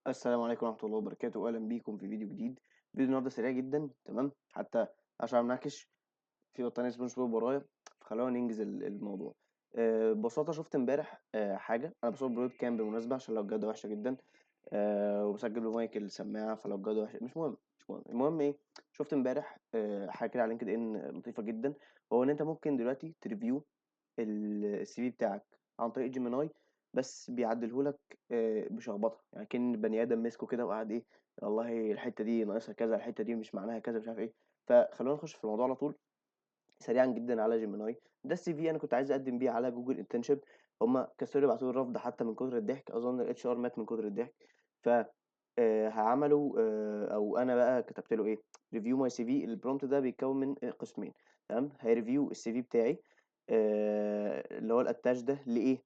السلام عليكم ورحمة الله وبركاته، وأهلا بيكم في فيديو جديد. فيديو النهاردة سريع جدا، تمام؟ حتى عشان مناقش في بطانية سبونج بوب ورايا، فخلونا ننجز الموضوع. ببساطة شفت امبارح حاجة. أنا بصور برود كام بالمناسبة عشان لو الجودة وحشة جدا، وبسجل بمايك السماعة، فلو الجودة وحشة مش مهم. المهم إيه؟ شفت امبارح حاجة كده على لينكد إن لطيفة جدا. هو إن أنت ممكن دلوقتي تريفيو السي في بتاعك عن طريق جيميناي، بس بيعدلهولك بشخبطه، يعني كأن بني ادم مسكه كده وقعد ايه، والله الحته دي ناقصها كذا، الحته دي مش معناها كذا، مش عارف ايه. فخلونا نخش في الموضوع على طول سريعا جدا على جيميناي. ده السي في انا كنت عايز اقدم بيه على جوجل انترنشيب. هما كسروا بعتوا لي الرفض حتى من كتر الضحك، اظن الاتش ار مات من كتر الضحك. ف هعملوا او انا بقى كتبت له ايه، ريفيو ماي سي في. البرومبت ده بيتكون من قسمين، تمام؟ هيريفيو السي في بتاعي اللي هو الاتاش ده لايه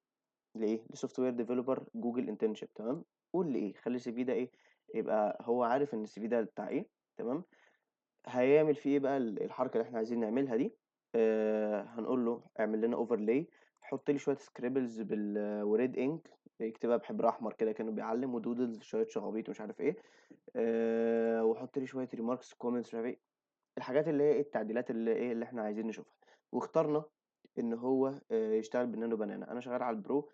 لسوفت وير ديفلوبر جوجل انترنشيب، تمام؟ قول لي ايه، خلي السي في ده ايه، يبقى هو عارف ان السي في ده بتاع ايه، تمام؟ هيعمل فيه ايه بقى الحركه اللي احنا عايزين نعملها دي؟ هنقول له اعمل لنا اوفرلاي، حط لي شويه سكريبلز وريد انك، يكتبها بحبر احمر كده كانوا بيعلم، ودودلز شويه شخابيط ومش عارف ايه. وحط لي شويه ريماركس كومنتس مش عارف ايه، الحاجات اللي هي ايه، التعديلات اللي ايه اللي احنا عايزين نشوفها. واخترنا ان هو يشتغل بالنانو بنانا. انا شغال على البرو.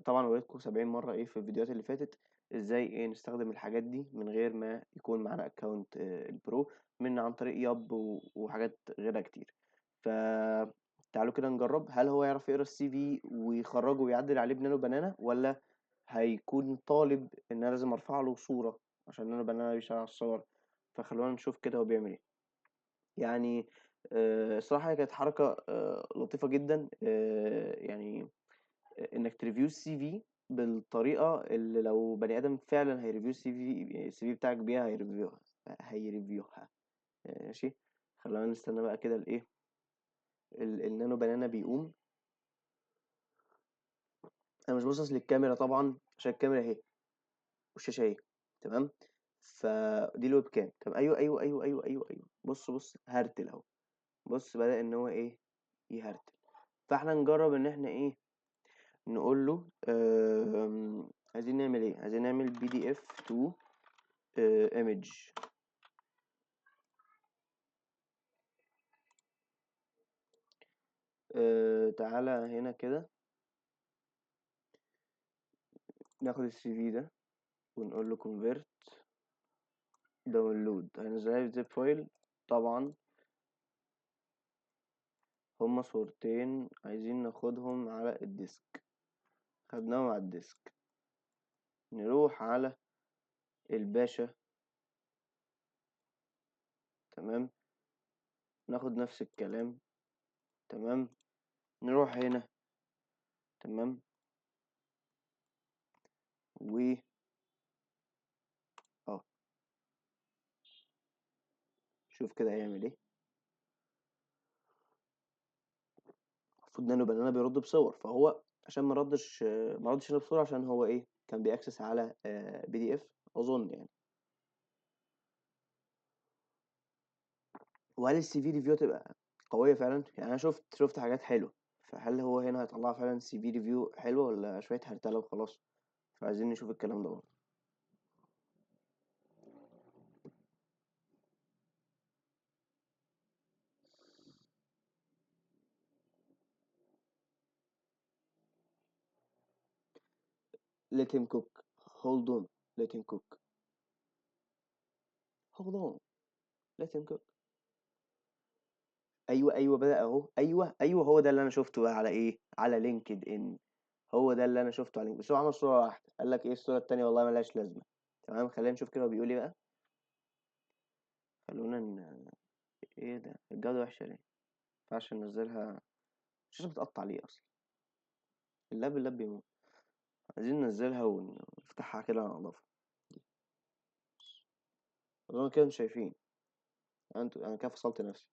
طبعا وريتكم 70 مره ايه في الفيديوهات اللي فاتت ازاي ايه نستخدم الحاجات دي من غير ما يكون معانا اكونت البرو، من عن طريق ياب وحاجات غيرها كتير. فتعالوا كده نجرب، هل هو يعرف يقرا السي في ويخرجه ويعدل عليه بنانو بنانا، ولا هيكون طالب ان انا لازم ارفع له صوره عشان نانو بنانا بيشتغل على الصور؟ فخلونا نشوف كده هو بيعمل ايه. يعني الصراحة هي كانت حركة لطيفة جدا، يعني إنك تريفيو السي في بالطريقة اللي لو بني آدم فعلا هيريفيو السي في بتاعك بيها هيريفيوها. ماشي. خلينا نستنى بقى كده الإيه، النانو بنانا بيقوم. أنا مش باصص للكاميرا طبعا عشان الكاميرا أهي والشاشة أهي، تمام؟ فدي الويب كام. طب أيوه أيوه أيوه أيوه أيوه أيوه، بص بص هرتل أهو. بص بدأ إن هو إيه، يهرتل. فاحنا نجرب ان احنا ايه، نقول له عايزين نعمل ايه، عايزين نعمل بي دي اف تو ايمج. تعالى هنا كده، ناخد السي في ده ونقول له convert داونلود، هنزلها في زيب فايل. طبعا هما صورتين عايزين ناخدهم على الديسك، خدناهم على الديسك. نروح على الباشا، تمام؟ ناخد نفس الكلام، تمام؟ نروح هنا، تمام؟ و اه شوف كده هيعمل ايه. المفروض نانو بنانا بيرد بصور، فهو عشان ما ردش هنا بصورة عشان هو ايه، كان بيأكسس على بي دي اف اظن يعني. وهل السي في ريفيو تبقى قوية فعلا؟ يعني انا شفت حاجات حلوة، فهل هو هنا هيطلع فعلا سي في ريفيو حلوة ولا شوية هرتلة وخلاص؟ فعايزين نشوف الكلام ده برضه. let him cook. hold on. let him cook. hold on. let him cook. ايوه ايوه بدأ اهو، ايوه ايوه هو ده اللي انا شفته بقى على ايه، على لينكد ان. هو ده اللي انا شفته على لينكد، بس هو عمل صورة واحدة، قال لك ايه الصورة التانية والله ملهاش لازمة. تمام، خلينا نشوف كده هو بيقول ايه بقى. خلونا ايه ده، الجودة وحشة ليه؟ مينفعش ننزلها، الشاشة بتقطع ليه أصلا؟ اللاب بيموت. عايزين ننزلها ونفتحها كده على نضافة. أظن كده مش شايفين. أنا كده فصلت نفسي.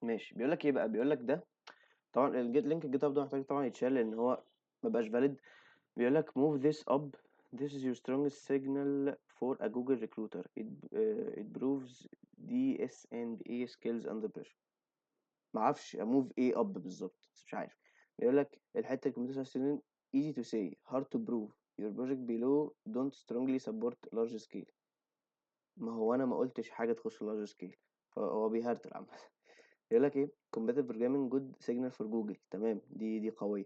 ماشي، بيقول لك إيه بقى، بيقول لك ده طبعا لينك الجيت هاب ده محتاج طبعا يتشال لأن هو مبقاش فاليد. بيقول لك move this up. This is your strongest signal for a Google recruiter. It proves DS&A skills under pressure. معرفش اموف ايه اب بالظبط، بس مش عارف. بيقول لك الحته الكمبيوتر ساينس student easy to say hard to prove. your project below don't strongly support large scale. ما هو انا ما قلتش حاجه تخش large scale، فهو بيهرتل عامه. يقول لك ايه competitive programming good signal for جوجل، تمام، دي قويه.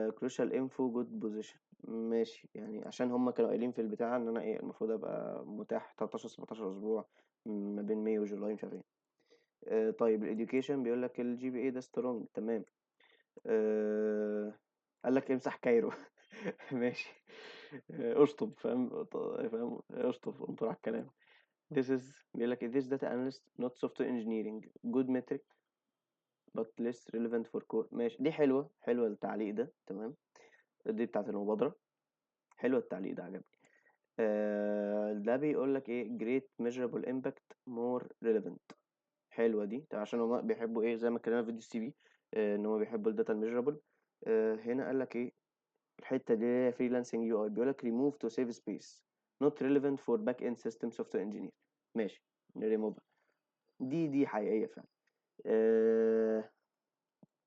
crucial info good position، ماشي، يعني عشان هم كانوا قايلين في البتاع ان انا ايه المفروض ابقى متاح 13 17 اسبوع ما بين مايو وجولاي، مش عارف ايه. طيب الاديوكيشن بيقول لك الجي بي اي ده سترونج، تمام. قال لك امسح كايرو. ماشي. اشطب، فاهم اشطب، انطر على الكلام. this is بيقول لك this data analyst not software engineering good metric but less relevant for core. ماشي، دي حلوة التعليق ده، تمام. دي بتاعت المبادرة، حلوة التعليق ده، عجبني. ده بيقول لك ايه great measurable impact more relevant. حلوة دي عشان هما بيحبوا ايه زي ما اتكلمنا في فيديو السي في، ان هما بيحبوا الداتا الميجرابل. هنا قال لك ايه الحتة دي فريلانسنج يو اي، بيقول لك remove to save space not relevant for back end system software engineer. ماشي، نريموف. دي حقيقية فعلا. آه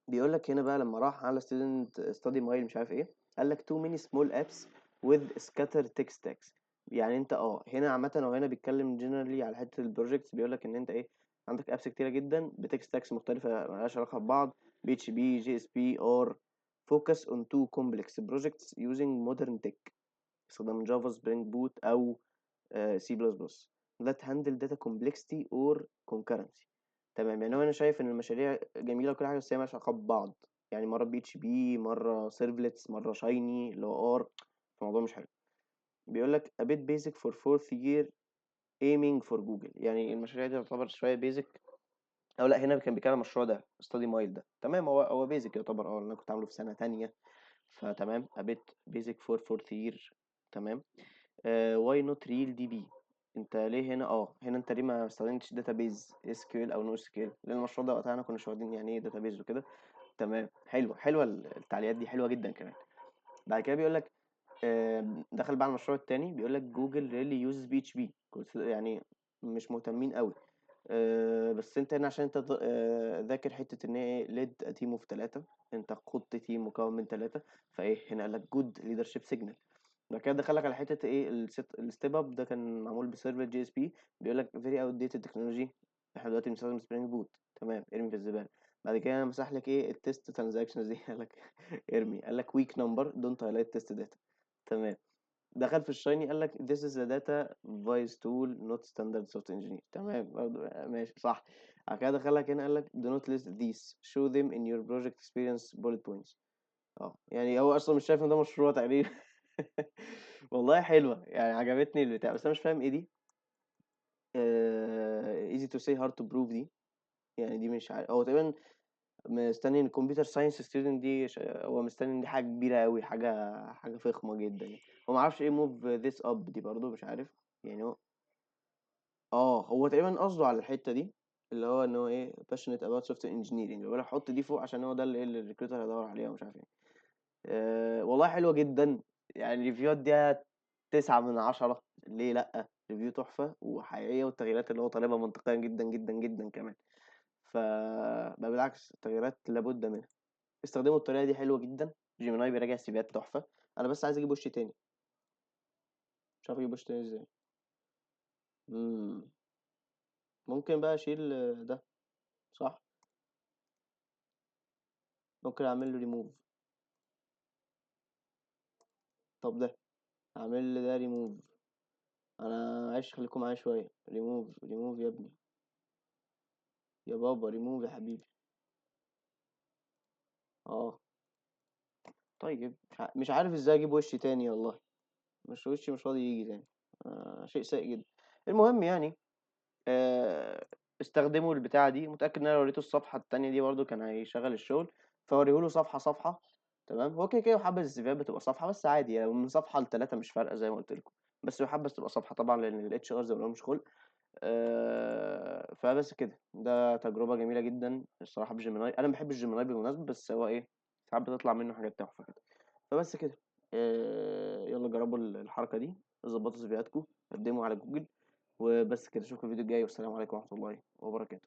بيقول لك هنا بقى لما راح على student study mile مش عارف ايه، قال لك too many small apps with scattered tech stacks. يعني انت هنا عامة، او هنا بيتكلم generally على حتة البروجكتس، بيقول لك ان انت ايه عندك ابس كتيرة جدا بتك ستاكس مختلفة مالهاش علاقة ببعض، بي اتش بي، جي اس بي، ار. focus on two complex projects using modern tech، استخدام جافا، سبرينج بوت، او سي بلس بلس that handle data complexity or concurrency. تمام، يعني هو انا شايف ان المشاريع جميله وكل حاجه، بس هي مالهاش علاقه ببعض. يعني مره بي اتش بي، مره سيرفلتس، مره شايني اللي هو ار، الموضوع مش حلو. بيقول لك a bit basic for fourth year aiming for جوجل. يعني المشاريع دي تعتبر شويه بيزك، او لا هنا كان بيتكلم عن المشروع ده ستادي مايل ده، تمام. هو بيزك يعتبر، اللي انا كنت عامله في سنه تانية، فتمام a bit basic for fourth year، تمام. واي نوت ريل دي بي، انت ليه هنا هنا انت ليه ما استخدمتش داتابيز اس كيو ال او نو اس كيو ال؟ لان المشروع ده وقتها انا كناش واخدين يعني ايه داتابيز وكده، تمام. حلوه التعليقات دي حلوه جدا كمان. بعد كده بيقول لك دخل بقى على المشروع التاني، بيقول لك جوجل ريلي يوز بي اتش بي، يعني مش مهتمين قوي. بس انت هنا عشان انت ذاكر حته ان هي ليد تيم اوف 3، انت قدت تيم مكون من 3، فايه هنا قال لك جود ليدرشيب سيجنال. بعد كده دخلك على حته ايه الستيب اب ده، كان معمول بسيرفر جي اس بي، بيقول لك فيري اوت ديتد تكنولوجي، احنا دلوقتي بنستخدم سبرينج بوت، تمام، ارمي في الزباله. بعد كده مسح لك ايه التست ترانزاكشنز دي، قال لك ارمي. قال لك ويك نمبر دونت هايلايت تيست داتا، تمام. دخل في الشايني قال لك this is a data vice tool not standard software engineer، تمام برضه ماشي صح. بعد كده دخل لك هنا قال لك do not list these show them in your project experience bullet points. يعني هو اصلا مش شايف ان ده مشروع تقريبا. والله حلوه يعني، عجبتني البتاع، بس انا مش فاهم ايه دي. easy to say hard to prove دي، يعني دي مش عارف، هو تقريبا مستني ان الكمبيوتر ساينس ستودنت دي هو مستني ان دي حاجه كبيره قوي، حاجه فخمه جدا يعني. هو ما عرفش ايه موف ذس اب دي برضه، مش عارف يعني. هو تقريبا قصده على الحته دي، اللي هو ان هو ايه passionate about software engineering، بيقول لك حط دي فوق عشان هو ده اللي ايه اللي الريكروتر هيدور عليه ومش عارف ايه. والله حلوة جدا. يعني الريفيوات دي 9 من 10، ليه لأ؟ ريفيو تحفة وحقيقية، والتغييرات اللي هو طالبها منطقية جدا جدا جدا كمان. بقى بالعكس التغييرات لابد منها. استخدموا الطريقة دي حلوة جدا. جيميناي بيراجع سيفيات تحفة. أنا بس عايز أجيب وش تاني، مش عارف أجيب وش تاني إزاي. مم. ممكن بقى أشيل ده، صح؟ ممكن أعمل له ريموف. طب ده أعمل له ده ريموف. أنا عايش، خليكم معايا شوية. ريموف ريموف يا ابني، يا بابا ريموف يا حبيبي. اه طيب مش عارف ازاي اجيب وشي تاني والله، مش وشي مش راضي يجي تاني. شيء سيء جدا. المهم يعني آه استخدموا البتاعة دي، متأكد ان انا لو وريته الصفحة التانية دي برضو كان هيشغل الشغل. فوريهوله صفحة صفحة، تمام. هو كده كده حابب السيفيهات بتبقى صفحة بس، عادي يعني من صفحة ل3 مش فارقة زي ما قلت لكم. بس هو حابب بس تبقى صفحة طبعا، لان الاتش ار زي ما مش خلق. فبس كده، ده تجربة جميلة جدا الصراحة بجيميناي. انا بحب الجيميناي بالمناسبة، بس هو ايه ساعات بتطلع منه حاجات تحفة كده. فبس كده، يلا جربوا الحركة دي، ظبطوا سيفيهاتكم، قدموا على جوجل. وبس كده، اشوفكم الفيديو الجاي، والسلام عليكم ورحمة الله وبركاته.